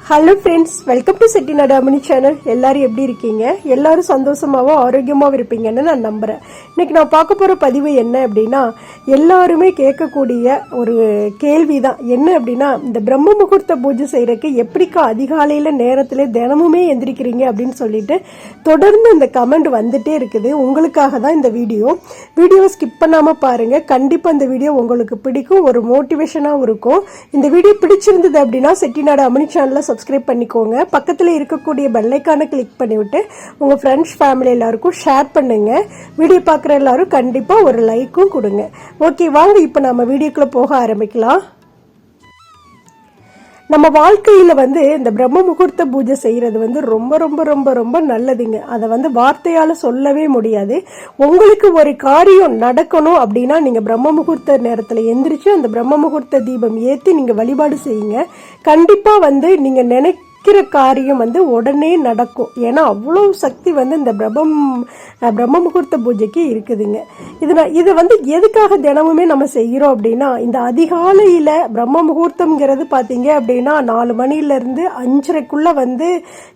Hello friends, welcome to Chettinad அம்மணி channel. எல்லாரும் எப்படி இருக்கீங்க? எல்லாரும் சந்தோஷமாகவும் ஆரோக்கியமாகவும் இருப்பீங்கன்னு நான் நம்புகிறேன். இன்னைக்கு நான் பார்க்க போகிற பதிவு என்ன அப்படின்னா, எல்லாருமே கேட்கக்கூடிய ஒரு கேள்வி தான். என்ன அப்படின்னா, இந்த பிரம்ம முகூர்த்த பூஜை செய்கிறதுக்கு எப்படிக்கா அதிகாலையில் நேரத்தில் தினமுமே எந்திரிக்கிறீங்க அப்படின்னு சொல்லிட்டு தொடர்ந்து இந்த கமெண்ட் வந்துட்டே இருக்குது. உங்களுக்காக தான் இந்த வீடியோ ஸ்கிப் பண்ணாமல் பாருங்கள். கண்டிப்பாக இந்த வீடியோ உங்களுக்கு பிடிக்கும், ஒரு மோட்டிவேஷனாகவும் இருக்கும். இந்த வீடியோ பிடிச்சிருந்தது அப்படின்னா செட்டிநாடு அம்மணி சேனலை சப்ஸ்கிரைப் பண்ணிக்கோங்க. பக்கத்தில் இருக்கக்கூடிய பெல் ஐகானை கிளிக் பண்ணிவிட்டு உங்கள் ஃப்ரெண்ட்ஸ் ஃபேமிலி எல்லாருக்கும் ஷேர் பண்ணுங்க. வீடியோ பார்க்குற எல்லாரும் கண்டிப்பாக ஒரு லைக்கும் கொடுங்க. ஓகே, வாங்க இப்போ நம்ம வீடியோக்குள்ளே போக ஆரம்பிக்கலாம். நம்ம வாழ்க்கையில் இந்த பிரம்ம முகூர்த்த பூஜை செய்கிறது ரொம்ப ரொம்ப ரொம்ப ரொம்ப நல்லதுங்க. அதை வார்த்தையால் சொல்லவே முடியாது. உங்களுக்கு ஒரு காரியம் நடக்கணும் அப்படின்னா நீங்கள் பிரம்ம முகூர்த்த நேரத்தில் எந்திரிச்சு அந்த பிரம்ம முகூர்த்த தீபம் ஏற்றி நீங்கள் வழிபாடு செய்யுங்க. கண்டிப்பாக நீங்கள் நினைக்கிற காரியம் உடனே நடக்கும். ஏன்னா அவ்வளோ சக்தி இந்த பிரம்ம முகூர்த்த பூஜைக்கு இருக்குதுங்க. இதை எதுக்காக தினமுமே நம்ம செய்கிறோம் அப்படின்னா, இந்த அதிகாலையில் பிரம்ம முகூர்த்தம்ங்கிறது பார்த்தீங்க அப்படின்னா 4 மணிலேருந்து 5:30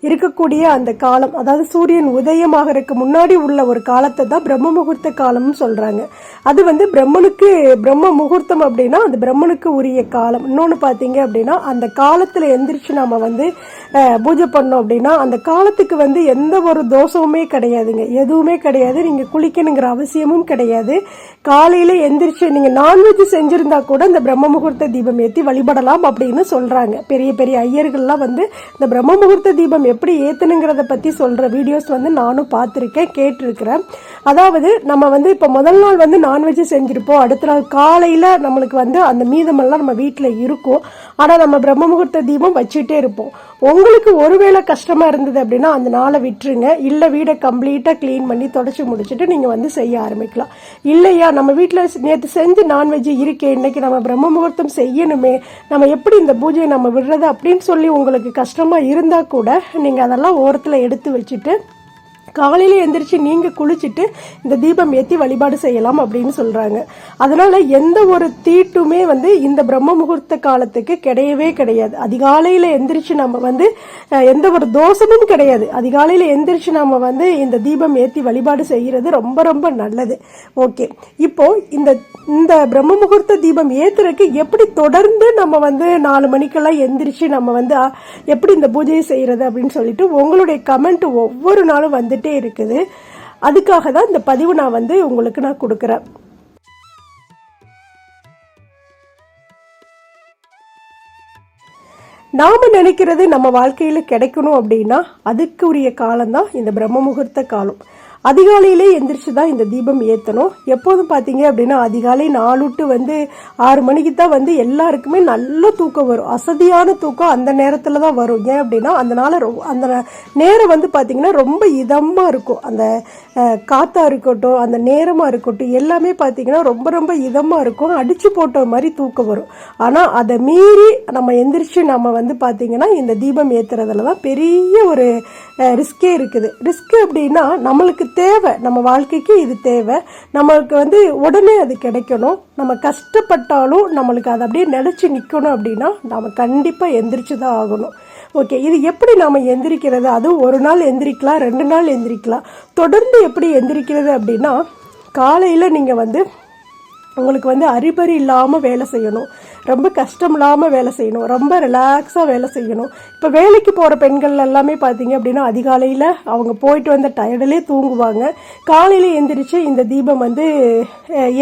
இருக்கக்கூடிய அந்த காலம், அதாவது சூரியன் உதயமாகறதுக்கு முன்னாடி உள்ள ஒரு காலத்தை தான் பிரம்ம முகூர்த்த காலம்னு சொல்கிறாங்க. அது பிரம்மனுக்கு பிரம்ம முகூர்த்தம் அப்படின்னா அது பிரம்மனுக்கு உரிய காலம். இன்னொன்று பார்த்தீங்க அப்படின்னா, அந்த காலத்தில் எந்திரிச்சு நம்ம பூஜை பண்ணோம் அப்படின்னா அந்த காலத்துக்கு எந்த ஒரு தோஷமுமே கிடையாதுங்க, எதுவுமே கிடையாது. நீங்க குளிக்கணுங்கிற அவசியமும் கிடையாது. காலையில எந்திரிச்சு நீங்க நான்வெஜ் செஞ்சிருந்தா கூட இந்த பிரம்ம முகூர்த்த தீபம் ஏற்றி வழிபடலாம் அப்படின்னு சொல்றாங்க. பெரிய பெரிய ஐயர்கள்லாம் இந்த பிரம்ம முகூர்த்த தீபம் எப்படி ஏத்தணுங்கிறத பத்தி சொல்ற வீடியோஸ் நானும் பார்த்திருக்கேன், கேட்டிருக்கிறேன். அதாவது நம்ம இப்ப முதல் நாள் நான்வெஜ் செஞ்சிருப்போம், அடுத்த நாள் காலையில நம்மளுக்கு அந்த மீதமெல்லாம் நம்ம வீட்டுல இருக்கும். ஆனா நம்ம பிரம்ம முகூர்த்த தீபம் வச்சுட்டே இருப்போம். உங்களுக்கு ஒருவேளை கஷ்டமா இருந்தது அப்படின்னா அந்த நாளை விட்டுருங்க. இல்ல வீடை கம்ப்ளீட்டா கிளீன் பண்ணி தொடச்சு முடிச்சுட்டு நீங்க செய்ய ஆரம்பிக்கலாம். இல்லையா, நம்ம வீட்டுல நேற்று செஞ்சு நான்வெஜ் இருக்கே, இன்னைக்கு நம்ம பிரம்ம முகூர்த்தம் செய்யணுமே, நம்ம எப்படி இந்த பூஜையை நம்ம விடுறது அப்படின்னு சொல்லி உங்களுக்கு கஷ்டமா இருந்தா கூட நீங்க அதெல்லாம் ஓரத்துல எடுத்து வச்சுட்டு காலையில எந்திரிச்சு நீங்க குளிச்சுட்டு இந்த தீபம் ஏற்றி வழிபாடு செய்யலாம் அப்படின்னு சொல்றாங்க. அதனால எந்த ஒரு தீட்டுமே இந்த பிரம்ம முகூர்த்த காலத்துக்கு கிடையவே கிடையாது. அதிகாலையில எந்திரிச்சு நம்ம எந்த ஒரு தோஷமும் கிடையாது. அதிகாலையில எந்திரிச்சு நம்ம இந்த தீபம் ஏற்றி வழிபாடு செய்யறது ரொம்ப ரொம்ப நல்லது. ஓகே, இப்போ இந்த பிரம்ம முகூர்த்த தீபம் ஏத்துறதுக்கு எப்படி தொடர்ந்து நம்ம 4 மணிக்கெல்லாம் எந்திரிச்சு நம்ம எப்படி இந்த பூஜையை செய்யறது அப்படின்னு சொல்லிட்டு உங்களுடைய கமெண்ட் ஒவ்வொரு நாளும் இருக்குது. அதுக்காக தான் இந்த பதிவு நான் உங்களுக்கு நான் கொடுக்கிறேன். நாம நினைக்கிறது நம்ம வாழ்க்கையில கிடைக்கணும் அப்படின்னா அதுக்குரிய காலம் தான் இந்த பிரம்ம முகூர்த்த காலம். அதிகாலையிலே எந்திரிச்சுதான் இந்த தீபம் ஏற்றணும். எப்போதும் பார்த்தீங்க அப்படின்னா அதிகாலை 4 to 6 மணிக்கு தான் எல்லாருக்குமே நல்ல தூக்கம் வரும். அசதியான தூக்கம் அந்த நேரத்தில் தான் வரும். ஏன் அப்படின்னா அந்த நேரம் பார்த்தீங்கன்னா ரொம்ப இதமாக இருக்கும். அந்த காத்தா இருக்கட்டும், அந்த நேரமாக இருக்கட்டும், எல்லாமே பார்த்தீங்கன்னா ரொம்ப ரொம்ப இதமாக இருக்கும். அடிச்சு போட்ட மாதிரி தூக்கம் வரும். ஆனால் அதை மீறி நம்ம எந்திரிச்சு நம்ம பார்த்தீங்கன்னா இந்த தீபம் ஏற்றுறதுல தான் பெரிய ஒரு ரிஸ்கே இருக்குது. ரிஸ்க் அப்படின்னா நம்மளுக்கு தேவை, நம்ம வாழ்க்கைக்கு இது தேவை, நம்மளுக்கு உடனே அது கிடைக்கணும். நம்ம கஷ்டப்பட்டாலும் நம்மளுக்கு அது அப்படியே நிலைச்சு நிற்கணும் அப்படின்னா நம்ம கண்டிப்பாக எந்திரிச்சு தான் ஆகணும். ஓகே, இது எப்படி நாம எந்திரிக்கிறது? அதுவும் ஒரு நாள் எந்திரிக்கலாம், 2 நாள் எந்திரிக்கலாம். தொடர்ந்து எப்படி எந்திரிக்கிறது அப்படின்னா, காலையில் நீங்கள் உங்களுக்கு அறிபறி இல்லாமல் வேலை செய்யணும், ரொம்ப கஷ்டம் இல்லாமல் வேலை செய்யணும், ரொம்ப ரிலாக்ஸாக வேலை செய்யணும். இப்போ வேலைக்கு போகிற பெண்கள் எல்லாமே பார்த்தீங்க அப்படின்னா அதிகாலையில் அவங்க போயிட்டு வந்த டயர்டிலே தூங்குவாங்க. காலையில் எந்திரிச்சு இந்த தீபம்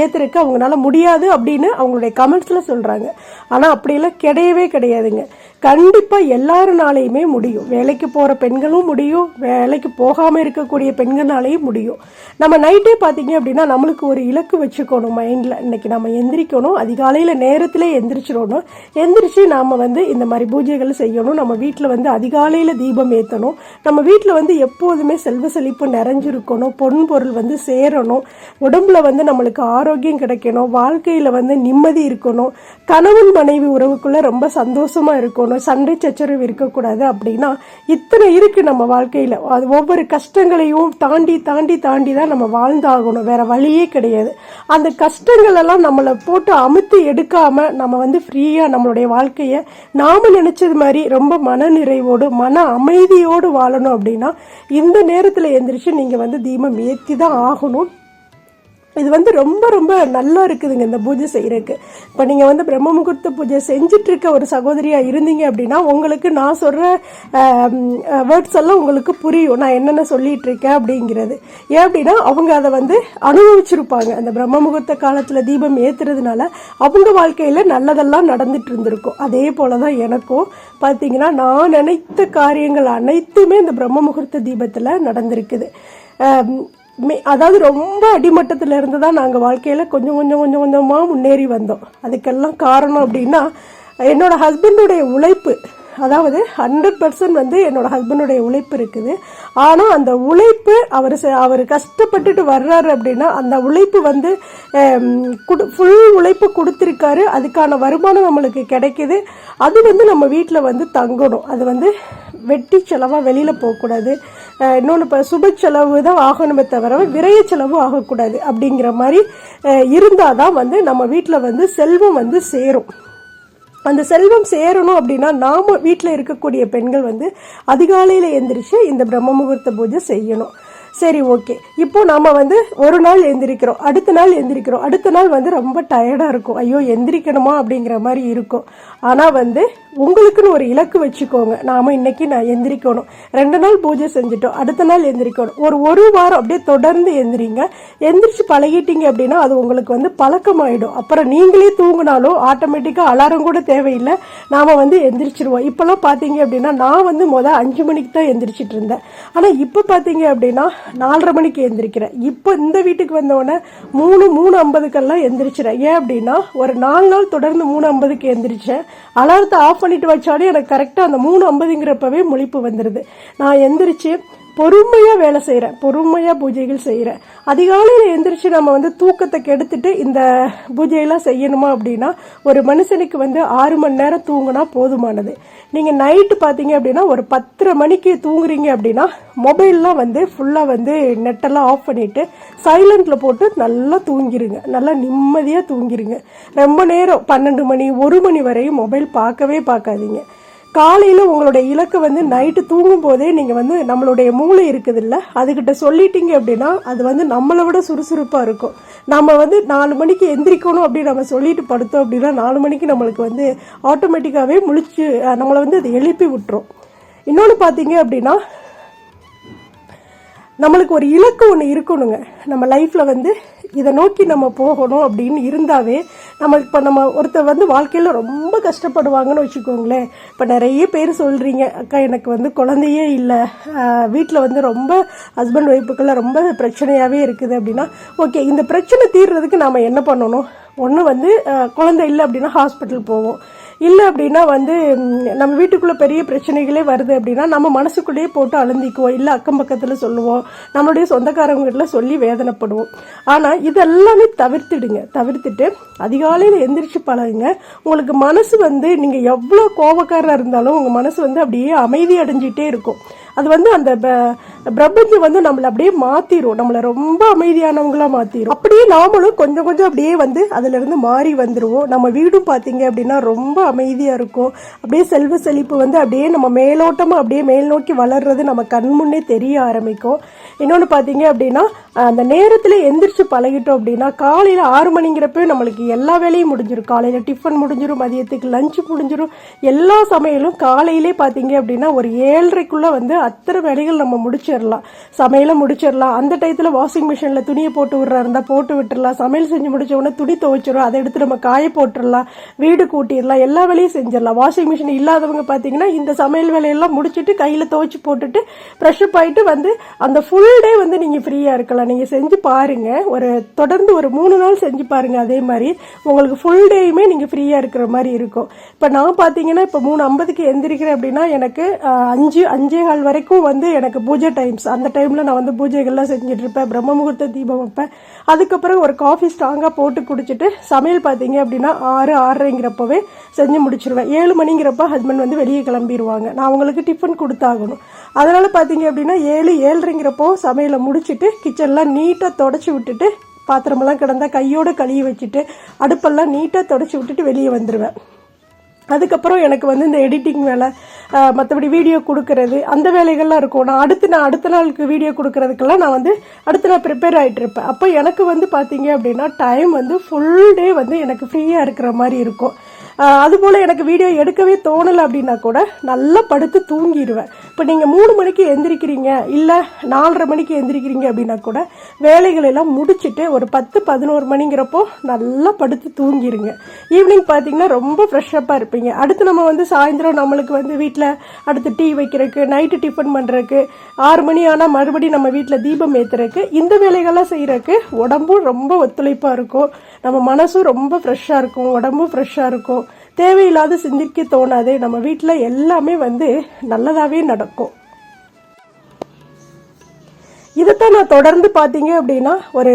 ஏற்றுறதுக்கு அவங்களால முடியாது அப்படின்னு அவங்களுடைய கமெண்ட்ஸில் சொல்கிறாங்க. ஆனால் அப்படியெல்லாம் கிடையவே கிடையாதுங்க. கண்டிப்பாக எல்லாருனாலையுமே முடியும். வேலைக்கு போகிற பெண்களும் முடியும், வேலைக்கு போகாமல் இருக்கக்கூடிய பெண்கள்னாலையும் முடியும். நம்ம நைட்டே பார்த்தீங்க அப்படின்னா நம்மளுக்கு ஒரு இலக்கு வச்சுக்கணும் மைண்டில். இன்னைக்கு நம்ம எந்திரிக்கணும், அதிகாலையில் நேரத்தில் எந்திரிச்சிடணும். எந்திரிச்சு நாம் இந்த மாதிரி பூஜைகள் செய்யணும். நம்ம வீட்டில் அதிகாலையில் தீபம் ஏற்றணும். நம்ம வீட்டில் எப்போதுமே செல்வ செழிப்பு நிறைஞ்சிருக்கணும், பொன் பொருள் சேரணும், உடம்புல நம்மளுக்கு ஆரோக்கியம் கிடைக்கணும், வாழ்க்கையில் நிம்மதி இருக்கணும், கணவன் மனைவி உறவுக்குள்ளே ரொம்ப சந்தோஷமாக இருக்கணும். ஆகணும், சண்டை சச்சரவு இருக்கக்கூடாது அப்படின்னா இத்தனை இருக்கு நம்ம வாழ்க்கையில. அது ஒவ்வொரு கஷ்டங்களையும் தாண்டி தாண்டி தாண்டி தான் நம்ம வாழ்ந்தாகணும், வேற வழியே கிடையாது. அந்த கஷ்டங்கள் எல்லாம் நம்மளை போட்டு அமுத்தி எடுக்காம நம்ம வந்து ஃப்ரீயா நம்மளுடைய வாழ்க்கைய நாம நினைச்சது மாதிரி ரொம்ப மன நிறைவோடு மன அமைதியோடு வாழணும் அப்படின்னா இந்த நேரத்துல எந்திரிச்சு நீங்க வந்து தீபம் ஏத்தி தான் ஆகணும். இது வந்து ரொம்ப ரொம்ப நல்லா இருக்குதுங்க இந்த பூஜை செய்யறதுக்கு. இப்போ நீங்க வந்து பிரம்ம முகூர்த்த பூஜை செஞ்சுட்டு இருக்க ஒரு சகோதரியா இருந்தீங்க அப்படின்னா உங்களுக்கு நான் சொல்ற வேர்ட்ஸ் எல்லாம் உங்களுக்கு புரியும், நான் என்னென்ன சொல்லிட்டு இருக்கேன் அப்படிங்கிறது. ஏன் அப்படின்னா அவங்க அதை வந்து அனுபவிச்சிருப்பாங்க. அந்த பிரம்ம முகூர்த்த காலத்துல தீபம் ஏத்துறதுனால அவங்க வாழ்க்கையில நல்லதெல்லாம் நடந்துட்டு இருந்திருக்கும். அதே போலதான் எனக்கும் பாத்தீங்கன்னா நான் நினைத்த காரியங்கள் அனைத்துமே இந்த பிரம்ம முகூர்த்த தீபத்துல நடந்திருக்குது. அதாவது ரொம்ப அடிமட்டத்தில் இருந்து தான் நாங்கள் வாழ்க்கையில் கொஞ்சம் கொஞ்சம் கொஞ்சம் கொஞ்சமாக முன்னேறி வந்தோம். அதுக்கெல்லாம் காரணம் அப்படின்னா என்னோட ஹஸ்பண்டுடைய உழைப்பு. அதாவது 100% வந்து என்னோட ஹஸ்பண்டுடைய உழைப்பு இருக்குது. ஆனால் அந்த உழைப்பு அவர் கஷ்டப்பட்டுட்டு வர்றாரு அப்படின்னா அந்த உழைப்பு வந்து ஃபுல் உழைப்பு கொடுத்துருக்காரு. அதுக்கான வருமானம் நம்மளுக்கு கிடைக்குது. அது வந்து நம்ம வீட்டில் வந்து தங்கணும். அது வந்து வெட்டி செலவாக வெளியில் போகக்கூடாது. இன்னொன்று இப்போ சுப செலவு தான் ஆகணுமே தவிர விரைய செலவு ஆகக்கூடாது. அப்படிங்கிற மாதிரி இருந்தால் தான் வந்து நம்ம வீட்டில் வந்து செல்வம் வந்து சேரும். அந்த செல்வம் சேரணும் அப்படின்னா நாம வீட்டில் இருக்கக்கூடிய பெண்கள் வந்து அதிகாலையில் எந்திரிச்சு இந்த பிரம்ம முகூர்த்த பூஜை செய்யணும். சரி, ஓகே. இப்போ நாம வந்து ஒரு நாள் எந்திரிக்கிறோம், அடுத்த நாள் எந்திரிக்கிறோம், அடுத்த நாள் வந்து ரொம்ப டயர்டா இருக்கும், ஐயோ எந்திரிக்கணுமா அப்படிங்கிற மாதிரி இருக்கும். ஆனா வந்து உங்களுக்குன்னு ஒரு இலக்கு வச்சுக்கோங்க. நாம இன்னைக்கு நான் எந்திரிக்கணும், 2 நாள் பூஜை செஞ்சுட்டோம், அடுத்த நாள் எந்திரிக்கணும். ஒரு வாரம் அப்படியே தொடர்ந்து எந்திரிங்க. எந்திரிச்சு பழகிட்டீங்க அப்படின்னா அது உங்களுக்கு வந்து பழக்கமாயிடும். அப்புறம் நீங்களே தூங்கினாலும் ஆட்டோமேட்டிக்கா அலாரம் கூட தேவையில்லை, நாம வந்து எந்திரிச்சிருவோம். இப்பெல்லாம் பாத்தீங்க அப்படின்னா நான் வந்து 5 மணிக்கு தான் எந்திரிச்சிட்டு இருந்தேன். ஆனா இப்ப பாத்தீங்க அப்படின்னா 4:30 மணிக்கு எந்திரிக்கிறேன். இப்போ இந்த வீட்டுக்கு வந்தோடனே 3:50 எந்திரிச்சிடறேன். ஏன் அப்படின்னா ஒரு 4 நாள் தொடர்ந்து 3:50 எந்திரிச்சேன். அலாரத்தை ஆஃப் பண்ணிட்டு வச்சாலே எனக்கு கரெக்டா அந்த 3:50ங்கிறப்பவே முழிப்பு வந்துருது. நான் எந்திரிச்சு பொறுமையா வேலை செய்யறேன், பொறுமையா பூஜைகள் செய்யறேன். அதிகாலையில எந்திரிச்சு நம்ம வந்து தூக்கத்தை கெடுத்துட்டு இந்த பூஜையெல்லாம் செய்யணுமா அப்படின்னா ஒரு மனுஷனுக்கு வந்து 6 மணி நேரம் தூங்கினா போதுமானது. நீங்க நைட்டு பாத்தீங்க அப்படின்னா ஒரு 10:30 மணிக்கு தூங்குறீங்க அப்படின்னா மொபைல்லாம் வந்து ஃபுல்லா வந்து நெட்டெல்லாம் ஆஃப் பண்ணிட்டு சைலண்ட்ல போட்டு நல்லா தூங்கிருங்க, நல்லா நிம்மதியா தூங்கிருங்க. ரொம்ப நேரம் 12 மணி 1 மணி வரையும் மொபைல் பார்க்கவே பார்க்காதீங்க. காலையில உங்களுடைய இலக்கு வந்து நைட்டு தூங்கும் போதே நீங்க வந்து நம்மளுடைய மூளை இருக்குது இல்ல, அதுகிட்ட சொல்லிட்டீங்க அப்படின்னா அது வந்து நம்மளை விட சுறுசுறுப்பா இருக்கும். நம்ம வந்து 4 மணிக்கு எந்திரிக்கணும் அப்படின்னு நம்ம சொல்லிட்டு படுத்தோம் அப்படின்னா 4 மணிக்கு நம்மளுக்கு வந்து ஆட்டோமேட்டிக்காவே முழிச்சு நம்மளை வந்து அது எழுப்பி விட்டுரும். இன்னொன்று பாத்தீங்க அப்படின்னா நம்மளுக்கு ஒரு இலக்கு ஒன்று இருக்கணுங்க. நம்ம லைஃப்ல வந்து இதை நோக்கி நம்ம போகணும் அப்படின்னு இருந்தாவே நம்ம ஒருத்தர் வந்து வாழ்க்கையில ரொம்ப கஷ்டப்படுவாங்கன்னு வச்சுக்கோங்களேன். இப்போ நிறைய பேர் சொல்றீங்க, அக்கா எனக்கு வந்து குழந்தையே இல்லை, வீட்டில் வந்து ரொம்ப ஹஸ்பண்ட் ஒய்ஃபுக்கெல்லாம் ரொம்ப பிரச்சனையாவே இருக்குது அப்படின்னா ஓகே, இந்த பிரச்சனை தீர்றதுக்கு நாம என்ன பண்ணணும்? ஒன்று வந்து குழந்தை இல்லை அப்படின்னா ஹாஸ்பிட்டல் போவோம். இல்லை அப்படின்னா வந்து நம்ம வீட்டுக்குள்ள பெரிய பிரச்சனைகளே வருது அப்படின்னா நம்ம மனசுக்குள்ளேயே போட்டு அழுந்திக்குவோம், இல்லை அக்கம் பக்கத்தில் சொல்லுவோம், நம்மளுடைய சொந்தக்காரங்கிட்ட சொல்லி வேதனைப்படுவோம். ஆனால் இதெல்லாமே தவிர்த்துட்டு அதிகாலையில் எந்திரிச்சு பழகுங்க. உங்களுக்கு மனசு வந்து நீங்க எவ்வளோ கோபக்காரராக இருந்தாலும் உங்க மனசு வந்து அப்படியே அமைதி அடைஞ்சிட்டே இருக்கும். அது வந்து அந்த பிரபஞ்சம் வந்து நம்மளை அப்படியே மாத்திரும், நம்மளை ரொம்ப அமைதியானவங்களா மாத்திரும். அப்படியே நாமளும் கொஞ்சம் கொஞ்சம் அப்படியே வந்து அதுல இருந்து மாறி வந்துருவோம். நம்ம வீடும் பாத்தீங்க அப்படின்னா ரொம்ப அமைதியா இருக்கும். அப்படியே செல்வ செழிப்பு வந்து அப்படியே நம்ம மேலோட்டமா அப்படியே மேல் நோக்கி வளர்றது நம்ம கண் முன்னே தெரிய ஆரம்பிக்கும். இன்னொன்னு பாத்தீங்க அப்படின்னா அந்த நேரத்துல எந்திரிச்சு பழகிட்டோம் அப்படின்னா காலையில 6 மணிங்கிறப்ப நம்மளுக்கு எல்லா வேலையும் முடிஞ்சிடும். காலையில டிஃபன் முடிஞ்சிடும், மதியத்துக்கு லஞ்ச் முடிஞ்சிடும், எல்லா சமையலும் காலையிலே பாத்தீங்க அப்படின்னா ஒரு 7:30க்குள்ள வந்து அத்தனை வேலைகள் நம்ம முடிச்சிடலாம், சமையல முடிச்சிடலாம். அந்த டயத்துல வாஷிங் மிஷின்ல துணியை போட்டு விடுறா இருந்தா போட்டு விட்டுறலாம். சமையல் செஞ்சு முடிச்ச உடனே துணி துவைச்சிடும், அதை எடுத்து நம்ம காய போட்டுடலாம், வீடு கூட்டிடலாம், எல்லா வேலையும் செஞ்சிடலாம். வாஷிங் மிஷின் இல்லாதவங்க பாத்தீங்கன்னா இந்த சமையல் வேலையெல்லாம் முடிச்சுட்டு கையில துவைச்சு போட்டுட்டு ஃப்ரெஷ் அப் ஆயிட்டு வந்து அந்த ஃபுல் டே வந்து நீங்க ஃப்ரீயா இருக்கலாம். நீங்க செஞ்சு பாருங்க, தொடர்ந்து ஒரு 3 நாள் செஞ்சு பாருங்க. அதே மாதிரி உங்களுக்கு ஃபுல் டேயுமே நீங்க ஃப்ரீயா இருக்கிற மாதிரி இருக்கும். இப்ப நான் பாத்தீங்கன்னா இப்ப 3:50க்கு எந்திரிக்கிறேன் அப்படின்னா எனக்கு 5:15 வரைக்கும் வந்து எனக்கு பூஜை டைம்ஸ். அந்த டைமில் நான் வந்து பூஜைகள்லாம் செஞ்சுட்டு இருப்பேன், பிரம்ம முகூர்த்த தீபம் வைப்பேன். அதுக்கப்புறம் ஒரு காஃபி ஸ்ட்ராங்காக போட்டு குடிச்சிட்டு சமையல் பார்த்தீங்க அப்படின்னா 6-6:30ங்கிறப்பவே செஞ்சு முடிச்சிருவேன். 7 மணிங்கிறப்ப ஹஸ்பண்ட் வந்து வெளியே கிளம்பிடுவாங்க. நான் அவங்களுக்கு டிஃபன் கொடுத்தாகணும். அதனால் பார்த்தீங்க அப்படின்னா 7-7:30ங்கிறப்போ சமையலை முடிச்சுட்டு கிச்சன்லாம் நீட்டாக தொடச்சி விட்டுட்டு, பாத்திரமெல்லாம் கிடந்தா கையோடு கழுவி வச்சுட்டு அடுப்பெல்லாம் நீட்டாக தொடச்சி விட்டுட்டு வெளியே வந்துடுவேன். அதுக்கப்புறம் எனக்கு வந்து இந்த எடிட்டிங் வேலை, மற்றபடி வீடியோ கொடுக்கறது, அந்த வேலைகள்லாம் இருக்கும். நான் அடுத்த நாளுக்கு வீடியோ கொடுக்கறதுக்கெல்லாம் நான் வந்து அடுத்து நான் ப்ரிப்பேர் ஆகிட்டு இருப்பேன். அப்போ எனக்கு வந்து பார்த்தீங்க அப்படின்னா டைம் வந்து ஃபுல் டே வந்து எனக்கு ஃப்ரீயாக இருக்கிற மாதிரி இருக்கும். அதுபோல் எனக்கு வீடியோ எடுக்கவே தோணலை அப்படின்னா கூட நல்லா படுத்து தூங்கிடுவேன். இப்போ நீங்கள் 3 மணிக்கு எந்திரிக்கிறீங்க, இல்லை 4:30 மணிக்கு எந்திரிக்கிறீங்க அப்படின்னா கூட வேலைகள் எல்லாம் முடிச்சுட்டு ஒரு 10-11 மணிங்கிறப்போ நல்லா படுத்து தூங்கிடுங்க. ஈவினிங் பார்த்தீங்கன்னா ரொம்ப ஃப்ரெஷ்ஷப்பாக இருப்பீங்க. அடுத்து நம்ம வந்து சாயந்தரம் நம்மளுக்கு வந்து வீட்டில் அடுத்து டீ வைக்கிறதுக்கு, நைட்டு டிஃபன் பண்ணுறதுக்கு, 6 மணி ஆனால் மறுபடியும் நம்ம வீட்டில் தீபம் ஏற்றுறதுக்கு, இந்த வேலைகள்லாம் செய்கிறதுக்கு உடம்பும் ரொம்ப ஒத்துழைப்பாக இருக்கும். நம்ம மனசும் ரொம்ப ஃப்ரெஷ்ஷாக இருக்கும், உடம்பும் ஃப்ரெஷ்ஷாக இருக்கும். தேவையில்லாத சிந்திக்க தோணாது. நம்ம வீட்டில் எல்லாமே வந்து நல்லதாகவே நடக்கும். இதைத்தான் நான் தொடர்ந்து பார்த்தீங்க அப்படின்னா ஒரு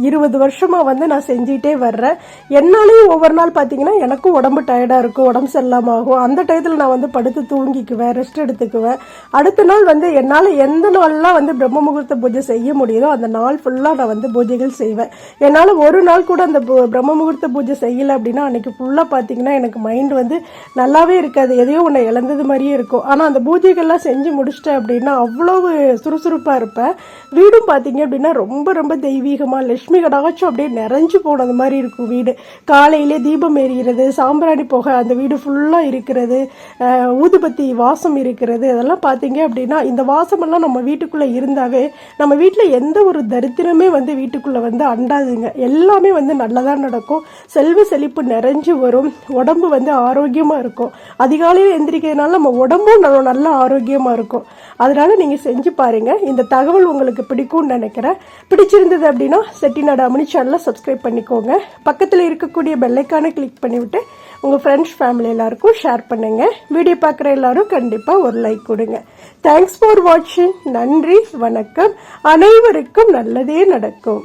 20 வருஷமாக வந்து நான் செஞ்சிட்டே வர்றேன். என்னாலையும் ஒவ்வொரு நாள் பார்த்தீங்கன்னா எனக்கும் உடம்பு டயர்டாக இருக்கும், உடம்பு சரியில்லாமல் ஆகும். அந்த டயத்தில் நான் வந்து படுத்து தூங்கிக்குவேன், ரெஸ்ட் எடுத்துக்குவேன். அடுத்த நாள் வந்து என்னால் எந்த நாள்லாம் வந்து பிரம்ம முகூர்த்த பூஜை செய்ய முடியுதோ அந்த நாள் ஃபுல்லாக நான் வந்து பூஜைகள் செய்வேன். என்னால் ஒரு நாள் கூட அந்த பிரம்ம முகூர்த்த பூஜை செய்யலை அப்படின்னா அன்னைக்கு ஃபுல்லாக பார்த்தீங்கன்னா எனக்கு மைண்ட் வந்து நல்லாவே இருக்காது, எதையோ ஒன்று இழந்தது மாதிரியே இருக்கும். ஆனால் அந்த பூஜைகள்லாம் செஞ்சு முடிச்சிட்டேன் அப்படின்னா அவ்வளவு சுறுசுறுப்பாக இருப்பேன். வீடும் பார்த்தீங்க அப்படின்னா ரொம்ப ரொம்ப தெய்வீகமாக லட்சுமி கடாச்சும் அப்படியே நிறைஞ்சு போனது மாதிரி இருக்கும் வீடு. காலையிலே தீபம் எரிகிறது, சாம்பிராணி புகை அந்த வீடு ஃபுல்லாக இருக்கிறது, ஊதுபத்தி வாசம் இருக்கிறது. அதெல்லாம் பார்த்தீங்க அப்படின்னா இந்த வாசமெல்லாம் நம்ம வீட்டுக்குள்ளே இருந்தாவே நம்ம வீட்டில் எந்த ஒரு தரித்திரமே வந்து வீட்டுக்குள்ளே வந்து அண்டாதுங்க. எல்லாமே வந்து நல்லதாக நடக்கும், செல்வ செழிப்பு நிறைஞ்சு வரும், உடம்பு வந்து ஆரோக்கியமாக இருக்கும். அதிகாலையில் எந்திரிக்கிறதுனால நம்ம உடம்பும் நல்ல ஆரோக்கியமாக இருக்கும். அதனால நீங்கள் செஞ்சு பாருங்க. இந்த தகவல் உங்களுக்கு பிடிக்கும்னு நினைக்கிறேன். பிடிச்சிருந்தது அப்படின்னா செட்டிநாடு அம்மணி சேனலை சப்ஸ்கிரைப் பண்ணிக்கோங்க. பக்கத்தில் இருக்கக்கூடிய பெல்லைக்கானை கிளிக் பண்ணிவிட்டு உங்கள் ஃப்ரெண்ட்ஸ் ஃபேமிலி எல்லாருக்கும் ஷேர் பண்ணுங்க. வீடியோ பார்க்குற எல்லாரும் கண்டிப்பாக ஒரு லைக் கொடுங்க. தேங்க்ஸ் ஃபார் வாட்சிங். நன்றி, வணக்கம். அனைவருக்கும் நல்லதே நடக்கும்.